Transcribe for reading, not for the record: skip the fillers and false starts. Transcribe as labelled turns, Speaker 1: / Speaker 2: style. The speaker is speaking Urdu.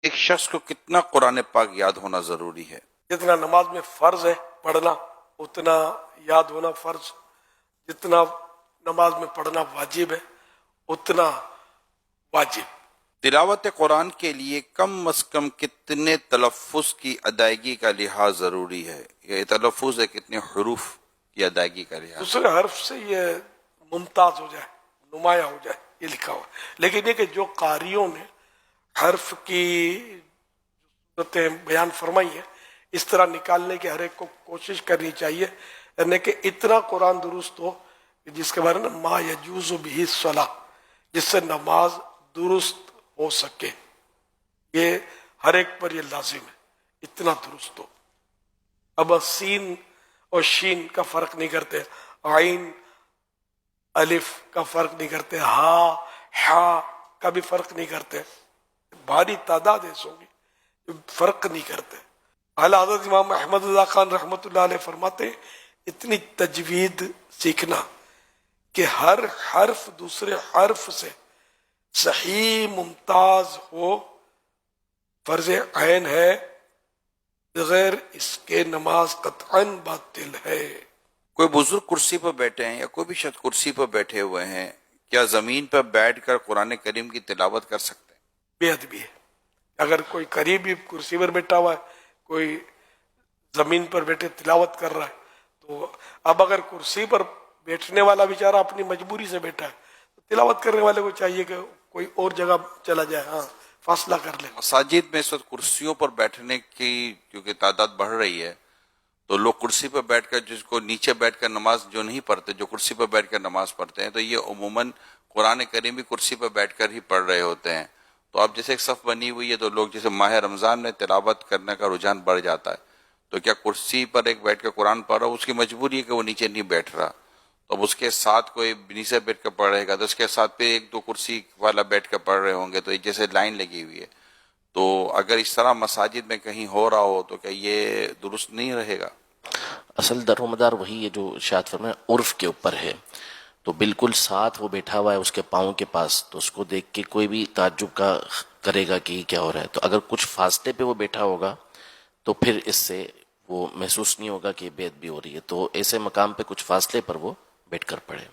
Speaker 1: ایک شخص کو کتنا قرآن پاک یاد ہونا ضروری ہے؟
Speaker 2: جتنا نماز میں فرض ہے پڑھنا اتنا یاد ہونا فرض، جتنا نماز میں پڑھنا واجب ہے اتنا واجب۔
Speaker 1: تلاوت قرآن کے لیے کم از کم کتنے تلفظ کی ادائیگی کا لحاظ ضروری ہے؟ یہ تلفظ ہے کتنے حروف کی ادائیگی کا لحاظ؟
Speaker 2: دوسرے حرف سے یہ ممتاز ہو جائے، نمایاں ہو جائے، یہ لکھا ہوا ہے۔ لیکن یہ کہ جو قاریوں نے حرف کی صورتیں بیان فرمائی ہیں اس طرح نکالنے کی ہر ایک کو کوشش کرنی چاہیے، یعنی کہ اتنا قرآن درست ہو کہ جس کے بارے میں ما یجوز بہ الصلاۃ، جس سے نماز درست ہو سکے، یہ ہر ایک پر یہ لازم ہے، اتنا درست ہو۔ اب سین اور شین کا فرق نہیں کرتے، عین الف کا فرق نہیں کرتے، ہا کا بھی فرق نہیں کرتے، بھاری تعداد ایسے ہوگی جو فرق نہیں کرتے۔ اعلیٰ حضرت امام احمد رضا خان رحمۃ اللہ علیہ فرماتے ہیں اتنی تجوید سیکھنا کہ ہر حرف دوسرے حرف سے صحیح ممتاز ہو فرض عین ہے، بغیر اس کے نماز قطعاً باطل ہے۔
Speaker 1: کوئی بزرگ کرسی پر بیٹھے ہیں یا کوئی بھی شخص کرسی پر بیٹھے ہوئے ہیں، کیا زمین پر بیٹھ کر قرآن کریم کی تلاوت کر سکتے ہیں؟
Speaker 2: بے ادبی ہے۔ اگر کوئی قریبی کرسی پر بیٹھا ہوا ہے، کوئی زمین پر بیٹھے تلاوت کر رہا ہے، تو اب اگر کرسی پر بیٹھنے والا بیچارہ اپنی مجبوری سے بیٹھا ہے تو تلاوت کرنے والے کو چاہیے کہ کوئی اور جگہ چلا جائے، ہاں فاصلہ کر لے۔
Speaker 1: مساجد میں اس وقت کرسیوں پر بیٹھنے کی کیونکہ تعداد بڑھ رہی ہے تو لوگ کرسی پر بیٹھ کر، جس کو نیچے بیٹھ کر نماز جو نہیں پڑھتے، جو کرسی پر بیٹھ کر نماز پڑھتے ہیں، تو یہ عموماً قرآن کریم بھی کرسی پر بیٹھ کر ہی پڑھ رہے ہوتے ہیں۔ تو اب جیسے ایک صف بنی ہوئی ہے تو لوگ جیسے ماہ رمضان میں تلاوت کرنے کا رجحان بڑھ جاتا ہے، تو کیا کرسی پر ایک بیٹھ کے قرآن پڑھ رہا، اس کی مجبوری ہے کہ وہ نیچے نہیں بیٹھ رہا، تو اب اس کے ساتھ کوئی نیچے بیٹھ کر پڑھ رہے گا تو اس کے ساتھ پہ ایک دو کرسی والا بیٹھ کر پڑھ رہے ہوں گے، تو ایک جیسے لائن لگی ہوئی ہے، تو اگر اس طرح مساجد میں کہیں ہو رہا ہو تو کیا یہ درست نہیں رہے گا؟
Speaker 3: اصل در و مدار وہی ہے جو ارشاد فرمایا عرف کے اوپر ہے، تو بالکل ساتھ وہ بیٹھا ہوا ہے اس کے پاؤں کے پاس، تو اس کو دیکھ کے کوئی بھی تعجب کا کرے گا کہ یہ کیا ہو رہا ہے۔ تو اگر کچھ فاصلے پہ وہ بیٹھا ہوگا تو پھر اس سے وہ محسوس نہیں ہوگا کہ بے ادبی ہو رہی ہے، تو ایسے مقام پہ کچھ فاصلے پر وہ بیٹھ کر پڑھے۔